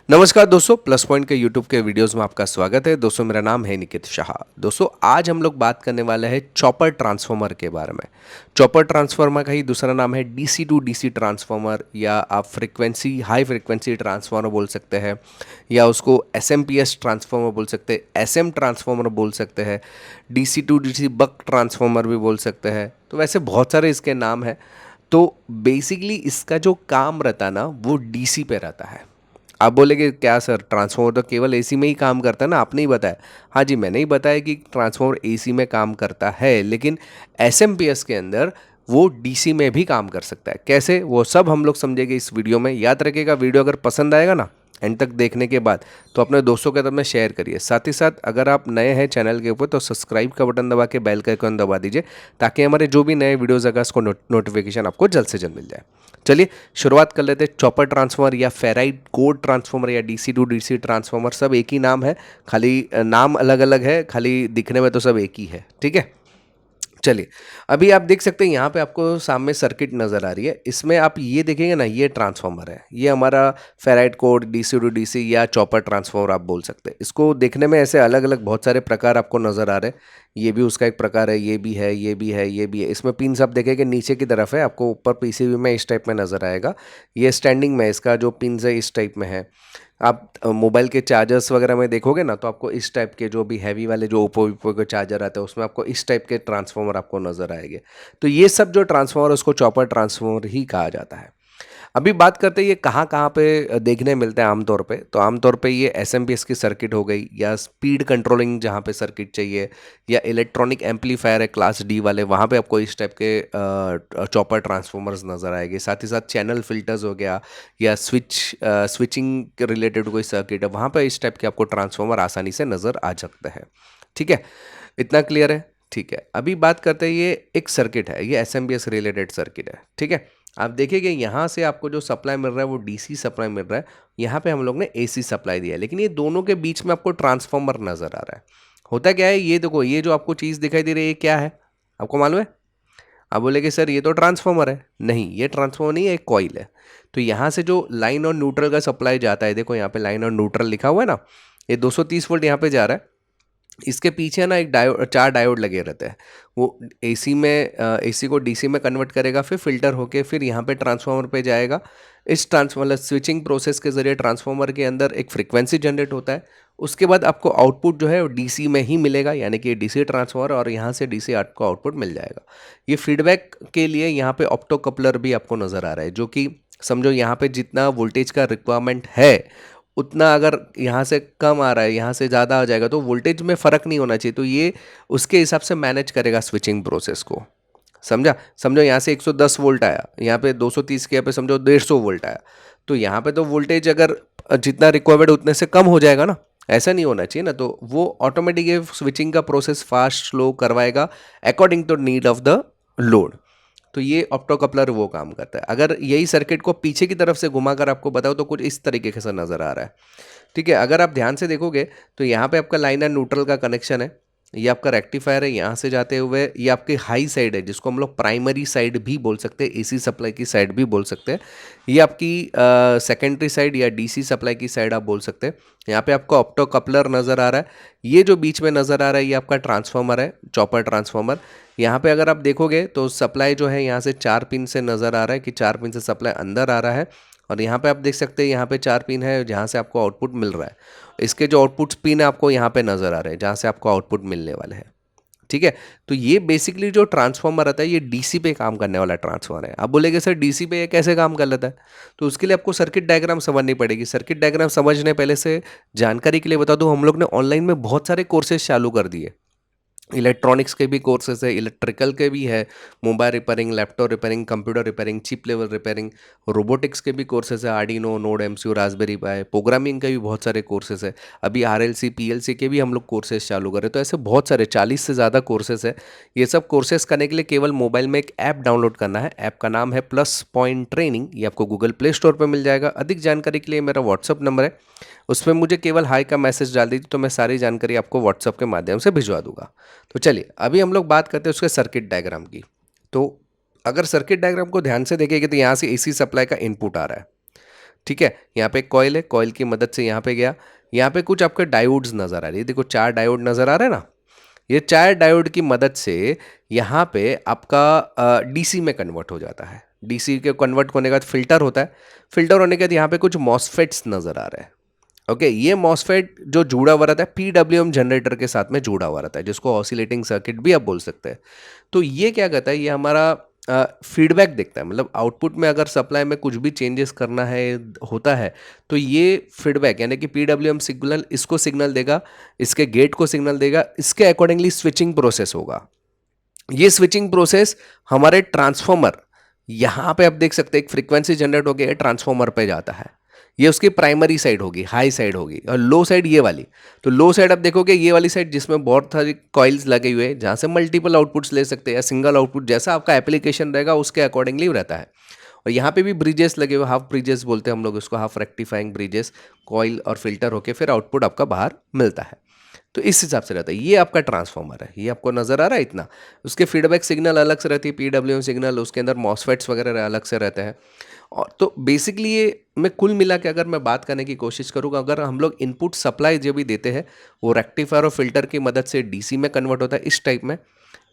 नमस्कार दोस्तों, plus point के यूट्यूब के वीडियोस में आपका स्वागत है। दोस्तों मेरा नाम है निकित शाह। दोस्तों आज हम लोग बात करने वाले हैं चॉपर ट्रांसफार्मर के बारे में। चॉपर ट्रांसफार्मर का ही दूसरा नाम है डीसी टू डीसी ट्रांसफार्मर, या आप फ्रीक्वेंसी हाई फ्रीक्वेंसी ट्रांसफार्मर बोल सकते हैं, या उसको एसएमपीएस ट्रांसफार्मर बोल सकते हैं, एसएम ट्रांसफार्मर बोल सकते हैं, DC to DC buck transformer भी बोल सकते हैं। तो वैसे बहुत सारे इसके नाम हैं। तो बेसिकली इसका जो काम रहता है ना, वो डीसी पे रहता है। आप बोलेगे क्या सर, ट्रांसफार्मर तो केवल एसी में ही काम करता है ना, आपने ही बताया। हाँ जी, मैंने ही बताया कि ट्रांसफार्मर एसी में काम करता है, लेकिन एसएमपीएस के अंदर वो डीसी में भी काम कर सकता है। कैसे, वो सब हम लोग समझेंगे इस वीडियो में। याद रखिएगा, वीडियो अगर पसंद आएगा ना एंड तक देखने के बाद, तो अपने दोस्तों के साथ में शेयर करिए। साथ ही साथ अगर आप नए हैं चैनल के ऊपर, तो सब्सक्राइब का बटन दबा के बेल का आइकन दबा दीजिए, ताकि हमारे जो भी नए वीडियोज़ आएगा उसको नोटिफिकेशन आपको जल्द से जल्द मिल जाए। चलिए शुरुआत कर लेते हैं। चॉपर ट्रांसफार्मर या फेराइट कोर ट्रांसफार्मर या डीसी टू डीसी ट्रांसफार्मर, सब एक ही नाम है, खाली नाम अलग अलग है, खाली दिखने में तो सब एक ही है। ठीक है, चलिए अभी आप देख सकते हैं यहाँ पे आपको सामने सर्किट नज़र आ रही है। इसमें आप ये देखेंगे ना, ये ट्रांसफार्मर है, ये हमारा ferrite core DC to DC या चॉपर ट्रांसफार्मर आप बोल सकते हैं। इसको देखने में ऐसे अलग अलग बहुत सारे प्रकार आपको नज़र आ रहे हैं। ये भी उसका एक प्रकार है, ये भी है, ये भी है, ये भी है। इसमें पिन आप देखेंगे नीचे की तरफ है, आपको ऊपर पीसीबी में इस टाइप में नज़र आएगा। ये स्टैंडिंग में इसका जो पिन है इस टाइप में है। आप मोबाइल के चार्जर्स वगैरह में देखोगे ना, तो आपको इस टाइप के जो भी हैवी वाले जो ओप्पो के चार्जर आते हैं, उसमें आपको इस टाइप के ट्रांसफार्मर आपको नज़र आएंगे। तो ये सब जो ट्रांसफार्मर है, उसको चॉपर ट्रांसफार्मर ही कहा जाता है। अभी बात करते हैं ये कहाँ कहाँ पे देखने मिलते हैं आमतौर पे। तो आमतौर पे ये एसएमपीएस की सर्किट हो गई, या स्पीड कंट्रोलिंग जहाँ पे सर्किट चाहिए, या इलेक्ट्रॉनिक एम्पलीफायर है क्लास डी वाले, वहाँ पे आपको इस टाइप के चॉपर ट्रांसफार्मर्स नज़र आएंगे। साथ ही साथ चैनल फिल्टर्स हो गया, या स्विचिंग के रिलेटेड कोई सर्किट है, वहाँ पे इस टाइप के आपको ट्रांसफार्मर आसानी से नज़र आ सकते हैं। ठीक है, इतना क्लियर है। ठीक है, अभी बात करते हैं, ये एक सर्किट है, ये एसएमपीएस रिलेटेड सर्किट है। ठीक है, आप देखिएगा यहाँ से आपको जो सप्लाई मिल रहा है वो डीसी सप्लाई मिल रहा है। यहाँ पे हम लोग ने एसी सप्लाई दिया है, लेकिन ये दोनों के बीच में आपको ट्रांसफार्मर नज़र आ रहा है। होता क्या है, ये देखो, ये जो आपको चीज़ दिखाई दे रही है, ये क्या है, आपको मालूम है? आप बोलेगे सर ये तो ट्रांसफार्मर है। नहीं, ये ट्रांसफार्मर नहीं है, एक कॉइल है। तो यहाँ से जो लाइन और न्यूट्रल का सप्लाई जाता है, देखो यहाँ पे लाइन और न्यूट्रल लिखा हुआ है ना, ये 230 वोल्ट यहाँ पे जा रहा है। इसके पीछे ना एक डायोड, 4 डायोड लगे रहते हैं। वो एसी में एसी को डीसी में कन्वर्ट करेगा, फिर फिल्टर होके फिर यहाँ पे ट्रांसफार्मर पे जाएगा। इस ट्रांसफार्मर स्विचिंग प्रोसेस के ज़रिए ट्रांसफार्मर के अंदर एक फ्रीक्वेंसी जनरेट होता है। उसके बाद आपको आउटपुट जो है वो डीसी में ही मिलेगा, यानी कि डीसी ट्रांसफार्मर, और यहाँ से डीसी आपको आउटपुट मिल जाएगा। ये फीडबैक के लिए यहाँ पे ऑप्टो कपलर भी आपको नज़र आ रहा है, जो कि समझो यहाँ पे जितना वोल्टेज का रिक्वायरमेंट है, उतना अगर यहाँ से कम आ रहा है, यहाँ से ज़्यादा आ जाएगा, तो वोल्टेज में फ़र्क नहीं होना चाहिए। तो ये उसके हिसाब से मैनेज करेगा स्विचिंग प्रोसेस को। समझा? समझो यहाँ से 110 वोल्ट आया, यहाँ पे 230 के यहाँ पे समझो 150 वोल्ट आया, तो यहाँ पे तो वोल्टेज अगर जितना रिक्वायर्ड उतने से कम हो जाएगा ना, ऐसा नहीं होना चाहिए ना। तो वो ऑटोमेटिक ये स्विचिंग का प्रोसेस फास्ट स्लो करवाएगा according to need of the load. तो ये ऑप्टो कपलर वो काम करता है। अगर यही सर्किट को पीछे की तरफ से घुमाकर आपको बताओ, तो कुछ इस तरीके से नज़र आ रहा है। ठीक है, अगर आप ध्यान से देखोगे तो यहाँ पे आपका लाइन एंड न्यूट्रल का कनेक्शन है, ये आपका रेक्टिफायर है। यहाँ से जाते हुए ये आपकी हाई साइड है, जिसको हम लोग प्राइमरी साइड भी बोल सकते हैं, एसी सप्लाई की साइड भी बोल सकते हैं। ये आपकी सेकेंडरी साइड या डीसी सप्लाई की साइड आप बोल सकते हैं। यहाँ पे आपको ऑप्टो कपलर नज़र आ रहा है। ये जो बीच में नज़र आ रहा है, ये आपका ट्रांसफार्मर है, चॉपर ट्रांसफार्मर। यहाँ पे अगर आप देखोगे तो सप्लाई जो है यहाँ से 4 पिन से नज़र आ रहा है कि 4 पिन से सप्लाई अंदर आ रहा है। और यहाँ पे आप देख सकते हैं, यहाँ पे 4 पिन है जहाँ से आपको आउटपुट मिल रहा है। इसके जो आउटपुट पिन है आपको यहाँ पे नज़र आ रहे हैं, जहाँ से आपको आउटपुट मिलने वाले हैं। ठीक है, तो ये बेसिकली जो ट्रांसफार्मर रहता है, ये डीसी पे काम करने वाला ट्रांसफार्मर है। आप बोलेगे सर डीसी पे ये कैसे काम कर लेता है? तो उसके लिए आपको सर्किट डायग्राम समझनी पड़ेगी। सर्किट डायग्राम समझने पहले से जानकारी के लिए बता दूं, हम लोग ने ऑनलाइन में बहुत सारे कोर्सेज चालू कर दिए। इलेक्ट्रॉनिक्स के भी कोर्सेज है, इलेक्ट्रिकल के भी है, mobile repairing, laptop repairing, computer repairing, chip level repairing, robotics के भी कोर्सेज है, आर्डिनो, नोड एमसीयू, रास्पबेरी पाई, प्रोग्रामिंग के भी बहुत सारे कोर्सेज है। अभी आरएलसी पीएलसी के भी हम लोग कोर्सेज चालू करें। तो ऐसे बहुत सारे 40 से ज़्यादा कोर्सेज है। ये सब कोर्सेज करने के लिए केवल मोबाइल में एक ऐप डाउनलोड करना है। ऐप का नाम है प्लस पॉइंट ट्रेनिंग। ये आपको गूगल प्ले स्टोर पर मिल जाएगा। अधिक जानकारी के लिए मेरा व्हाट्सअप नंबर है, उसमें मुझे केवल हाई का मैसेज डाल दीजिए, तो मैं सारी जानकारी आपको व्हाट्सअप के माध्यम से भिजवा दूंगा। तो चलिए अभी हम लोग बात करते हैं उसके सर्किट डायग्राम की। तो अगर सर्किट डायग्राम को ध्यान से देखेंगे तो यहाँ से एसी सप्लाई का इनपुट आ रहा है। ठीक है, यहाँ पे एक कॉइल है, कॉइल की मदद से यहाँ पे गया, यहाँ पे कुछ आपके डायोड्स नज़र आ रही है, देखो 4 डायोड नज़र आ रहे हैं ना, ये 4 डायोड की मदद से यहाँ पे आपका डीसी में कन्वर्ट हो जाता है। डीसी के कन्वर्ट होने के बाद फिल्टर होता है, फिल्टर होने के बाद यहाँ पे कुछ मॉसफेट्स नज़र आ रहे हैं। ओके, ये मॉसफेट जो जुड़ा हुआ रहता है पीडब्ल्यूएम जनरेटर के साथ में जुड़ा हुआ रहता है, जिसको ऑसिलेटिंग सर्किट भी आप बोल सकते हैं। तो ये क्या कहता है, ये हमारा फीडबैक देखता है, मतलब आउटपुट में अगर सप्लाई में कुछ भी चेंजेस करना है होता है तो ये फीडबैक यानी कि पीडब्ल्यूएम सिग्नल इसको सिग्नल देगा, इसके गेट को सिग्नल देगा, इसके अकॉर्डिंगली स्विचिंग प्रोसेस होगा। ये स्विचिंग प्रोसेस हमारे ट्रांसफॉर्मर, यहाँ पे आप देख सकते हैं एक फ्रीक्वेंसी जनरेट हो गया ट्रांसफॉर्मर पे जाता है, ये उसकी प्राइमरी साइड होगी, हाई साइड होगी, और लो साइड ये वाली। तो लो साइड आप देखोगे ये वाली साइड जिसमें बहुत सारी कॉइल्स लगे हुए हैं, जहाँ से मल्टीपल आउटपुट्स ले सकते हैं या सिंगल आउटपुट, जैसा आपका एप्लीकेशन रहेगा उसके अकॉर्डिंगली रहता है। और यहाँ पे भी ब्रिजेस लगे हुए, हाफ ब्रिजेस बोलते हैं हम लोग उसको, हाफ रेक्टिफाइंग ब्रिजेस, कॉइल और फिल्टर होके फिर आउटपुट आपका बाहर मिलता है। तो इस हिसाब से रहता है। ये आपका ट्रांसफॉर्मर है, ये आपको नज़र आ रहा है इतना। उसके फीडबैक सिग्नल अलग से रहती है, पीडब्ल्यूएम सिग्नल, उसके अंदर मॉसफेट्स वगैरह अलग से रहते हैं। और तो बेसिकली ये मैं कुल मिला के अगर मैं बात करने की कोशिश करूँगा, अगर हम लोग इनपुट सप्लाई जो भी देते हैं वो रेक्टिफायर और फिल्टर की मदद से डीसी में कन्वर्ट होता है इस टाइप में।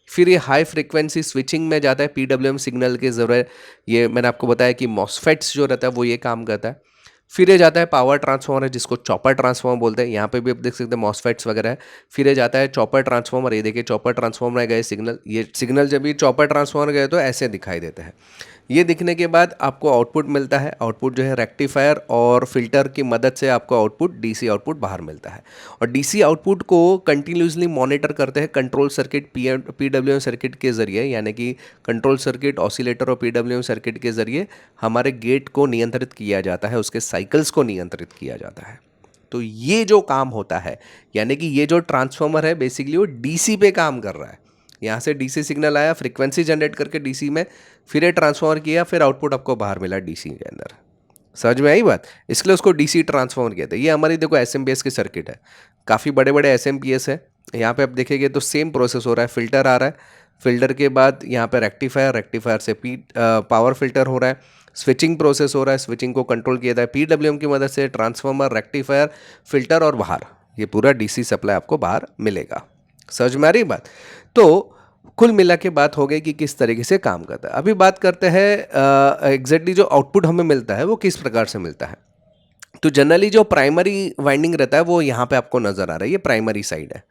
फिर ये हाई फ्रीक्वेंसी स्विचिंग में जाता है पीडब्ल्यूएम सिग्नल के ज़रिए, ये मैंने आपको बताया कि मॉसफेट्स जो रहता है वो ये काम करता है। फिर ये जाता है पावर ट्रांसफॉर्मर है जिसको चॉपर ट्रांसफॉर्मर बोलते हैं, यहाँ पे भी आप देख सकते हैं मॉसफेट्स वगैरह है। फिर ये जाता है चॉपर ट्रांसफॉर्मर, ये देखिए चॉपर ट्रांसफॉर्मर गए सिग्नल, ये सिग्नल जब ये चॉपर ट्रांसफॉर्मर गए तो ऐसे दिखाई देते हैं। ये दिखने के बाद आपको आउटपुट मिलता है, आउटपुट जो है रेक्टिफायर और फिल्टर की मदद से आपको आउटपुट डीसी आउटपुट बाहर मिलता है। और डीसी आउटपुट को कंटिन्यूसली मॉनिटर करते हैं कंट्रोल सर्किट पीडब्ल्यूएम सर्किट के ज़रिए, यानी कि कंट्रोल सर्किट ऑसिलेटर और पीडब्ल्यूएम सर्किट के ज़रिए हमारे गेट को नियंत्रित किया जाता है, उसके साइकिल्स को नियंत्रित किया जाता है। तो ये जो काम होता है, यानी कि ये जो ट्रांसफॉर्मर है बेसिकली वो डीसी पे काम कर रहा है। यहाँ से डीसी सिग्नल आया, फ्रीक्वेंसी जनरेट करके डीसी में, फिर ये ट्रांसफॉर्मर किया, फिर आउटपुट आपको बाहर मिला डीसी के अंदर। समझ में आई बात? इसके लिए उसको डीसी ट्रांसफॉर्मर कहते हैं। ये हमारी देखो एसएमपीएस की सर्किट है, काफ़ी बड़े बड़े एसएमपीएस है। यहाँ पे आप देखेंगे तो सेम प्रोसेस हो रहा है, फिल्टर आ रहा है, फिल्टर के बाद यहाँ पे रेक्टिफायर, रेक्टिफायर से पावर फिल्टर हो रहा है, स्विचिंग प्रोसेस हो रहा है, स्विचिंग को कंट्रोल किया जाता है पीडब्ल्यूएम की मदद से, ट्रांसफॉर्मर, रेक्टिफायर, फिल्टर और बाहर ये पूरा डीसी सप्लाई आपको बाहर मिलेगा। समझ में आ रही बात? तो कुल मिला के बात हो गई कि किस तरीके से काम करता है। अभी बात करते हैं एग्जैक्टली जो आउटपुट हमें मिलता है वो किस प्रकार से मिलता है। तो जनरली जो प्राइमरी वाइंडिंग रहता है वो यहाँ पे आपको नज़र आ रहा है, ये प्राइमरी साइड है।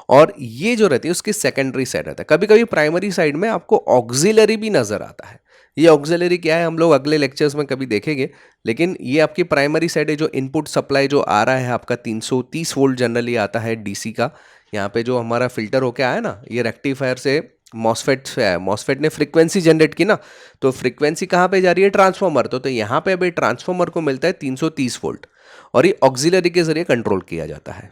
और ये जो रहती है उसकी सेकेंडरी साइड रहता है। कभी कभी प्राइमरी साइड में आपको ऑक्सिलरी भी नज़र आता है। ये ऑक्सिलरी क्या है हम लोग अगले लेक्चर्स में कभी देखेंगे, लेकिन ये आपकी प्राइमरी साइड है। जो इनपुट सप्लाई जो आ रहा है आपका 330 वोल्ट जनरली आता है डीसी का, यहाँ पे जो हमारा फिल्टर होके आया ना, ये रेक्टिफायर से मॉसफेट से आया, मॉसफेट ने फ्रीक्वेंसी जनरेट की ना, तो फ्रीक्वेंसी कहाँ पे जा रही है, ट्रांसफॉर्मर। तो यहाँ पे अभी ट्रांसफॉर्मर को मिलता है 330 वोल्ट, और ये ऑक्सिलरी के जरिए कंट्रोल किया जाता है।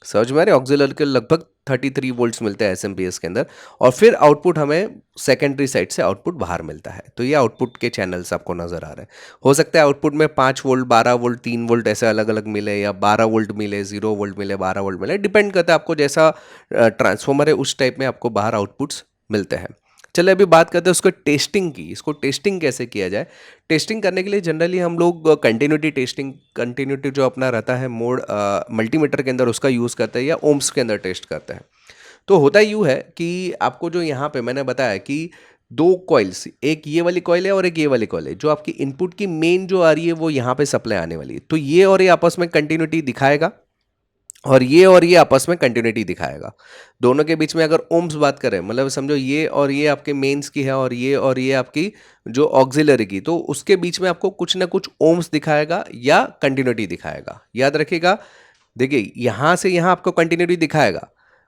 समझ में आ रहे? ऑक्सिलरी के लगभग 33 वोल्ट्स मिलते हैं एसएमपीएस के अंदर, और फिर आउटपुट हमें सेकेंडरी साइड से आउटपुट बाहर मिलता है। तो ये आउटपुट के चैनल्स आपको नजर आ रहे हैं। हो सकता है आउटपुट में 5 वोल्ट, 12 वोल्ट, 3 वोल्ट ऐसे अलग अलग मिले, या 12 वोल्ट मिले, 0 वोल्ट मिले, 12 वोल्ट मिले, डिपेंड करता है आपको जैसा ट्रांसफॉर्मर है उस टाइप में आपको बाहर आउटपुट्स मिलते हैं। चलिए अभी बात करते हैं उसको टेस्टिंग की। इसको टेस्टिंग कैसे किया जाए। टेस्टिंग करने के लिए जनरली हम लोग कंटिन्यूटी टेस्टिंग, कंटिन्यूटी जो अपना रहता है मोड मल्टीमीटर के अंदर उसका यूज़ करते हैं, या ओम्स के अंदर टेस्ट करते हैं। तो होता यूँ है कि आपको जो यहाँ पे मैंने बताया कि 2 कॉइल्स, एक ये वाली कॉइल है और एक ये वाली कॉइल है, जो आपकी इनपुट की मेन जो आ रही है वो यहाँ पे सप्लाई आने वाली है। तो ये और ये आपस में कंटिन्यूटी दिखाएगा, और ये आपस में कंटिन्यूटी दिखाएगा। दोनों के बीच में अगर ओम्स बात करें, मतलब समझो ये और ये आपके मेंस की है, और ये आपकी जो ऑक्सिलरी की, तो उसके बीच में आपको कुछ ना कुछ ओम्स दिखाएगा या कंटिन्यूटी दिखाएगा। याद रखिएगा, देखिए यहाँ से यहाँ आपको कंटिन्यूटी दिखाएगा,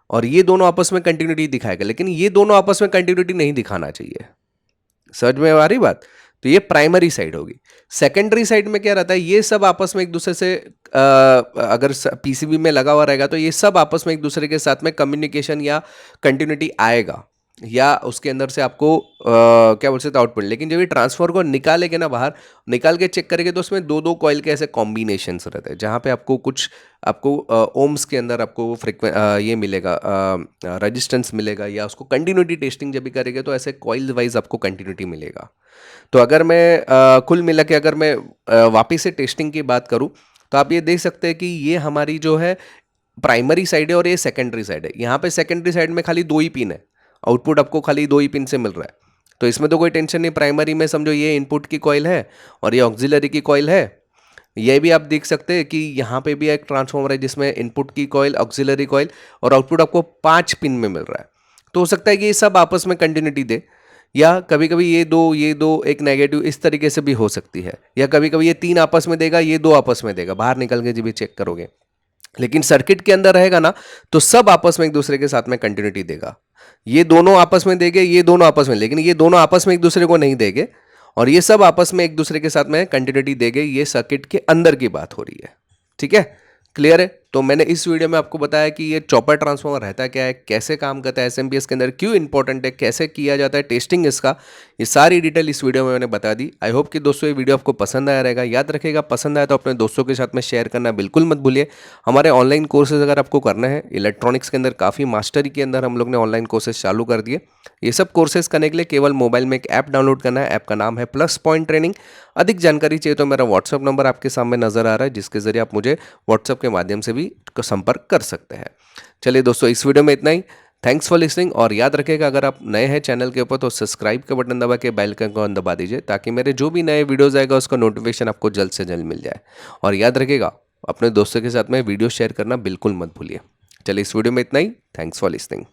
और ये दोनों आपस में कंटिन्यूटी दिखाएगा, लेकिन ये दोनों आपस में कंटिन्यूटी नहीं दिखाना चाहिए। समझ में आ रही बात? तो ये प्राइमरी साइड होगी। सेकेंडरी साइड में क्या रहता है, ये सब आपस में एक दूसरे से अगर पीसीबी में लगा हुआ रहेगा तो ये सब आपस में एक दूसरे के साथ में कम्युनिकेशन या कंटिन्यूटी आएगा। या उसके अंदर से आपको क्या बोल सकते हैं आउटपुट। लेकिन जब ये ट्रांसफर को निकालेंगे ना बाहर, निकाल के चेक करेंगे तो उसमें दो दो कॉइल के ऐसे कॉम्बिनेशंस रहते हैं, जहाँ पे आपको कुछ आपको ओम्स के अंदर आपको ये मिलेगा, रेजिस्टेंस मिलेगा, या उसको कंटिन्यूटी टेस्टिंग जब भी करेंगे तो ऐसे कॉइल वाइज आपको कंटिन्यूटी मिलेगा। तो अगर मैं कुल मिला के अगर मैं वापिस से टेस्टिंग की बात करूँ, तो आप ये देख सकते हैं कि ये हमारी जो है प्राइमरी साइड है और ये सेकेंडरी साइड है। यहाँ पे सेकेंडरी साइड में खाली दो ही पिन है, आउटपुट आपको खाली दो ही पिन से मिल रहा है, तो इसमें तो कोई टेंशन नहीं। प्राइमरी में समझो ये इनपुट की कॉइल है और ये ऑक्सिलरी की कॉइल है। ये भी आप देख सकते हैं कि यहाँ पे भी एक ट्रांसफॉर्मर है जिसमें इनपुट की कॉइल, ऑक्सिलरी कॉइल और आउटपुट आपको 5 पिन में मिल रहा है। तो हो सकता है कि ये सब आपस में कंटिन्यूटी दे, या कभी कभी ये दो एक नेगेटिव इस तरीके से भी हो सकती है, या कभी कभी ये 3 आपस में देगा, ये 2 आपस में देगा, बाहर निकल के जब भी चेक करोगे। लेकिन सर्किट के अंदर रहेगा ना, तो सब आपस में एक दूसरे के साथ में कंटिन्यूटी देगा। ये दोनों आपस में देंगे, ये दोनों आपस में, लेकिन ये दोनों आपस में एक दूसरे को नहीं देंगे, और ये सब आपस में एक दूसरे के साथ में कंटिन्यूटी देंगे। ये सर्किट के अंदर की बात हो रही है। ठीक है, क्लियर है? तो मैंने इस वीडियो में आपको बताया कि ये चॉपर ट्रांसफॉर्मर रहता क्या है, कैसे काम करता है एसएमपीएस के अंदर, क्यों इंपॉर्टेंट है, कैसे किया जाता है टेस्टिंग इसका, ये सारी डिटेल इस वीडियो में मैंने बता दी। आई होप कि दोस्तों ये वीडियो आपको पसंद आया रहेगा। याद रखिएगा, पसंद आया तो अपने दोस्तों के साथ में शेयर करना बिल्कुल मत भूलिए। हमारे ऑनलाइन कोर्सेज अगर आपको करना है, इलेक्ट्रॉनिक्स के अंदर काफ़ी मास्टरी के अंदर हम लोग ने ऑनलाइन कोर्सेज चालू कर दिए। ये सब कोर्सेज करने के लिए केवल मोबाइल में एक ऐप डाउनलोड करना है। ऐप का नाम है प्लस पॉइंट ट्रेनिंग। अधिक जानकारी चाहिए तो मेरा व्हाट्सअप नंबर आपके सामने नजर आ रहा है, जिसके जरिए आप मुझे व्हाट्सअप के माध्यम से भी संपर्क कर सकते हैं। चलिए दोस्तों, इस वीडियो में इतना ही। Thanks for listening. और याद रखिएगा, अगर आप नए हैं चैनल के ऊपर तो सब्सक्राइब का बटन दबा के बेल का आइकन दबा दीजिए, ताकि मेरे जो भी नए वीडियोस आएगा उसका नोटिफिकेशन आपको जल्द से जल्द मिल जाए। और याद रखिएगा, अपने दोस्तों के साथ में वीडियो शेयर करना बिल्कुल मत भूलिए। चलिए, इस वीडियो में इतना ही। Thanks for listening.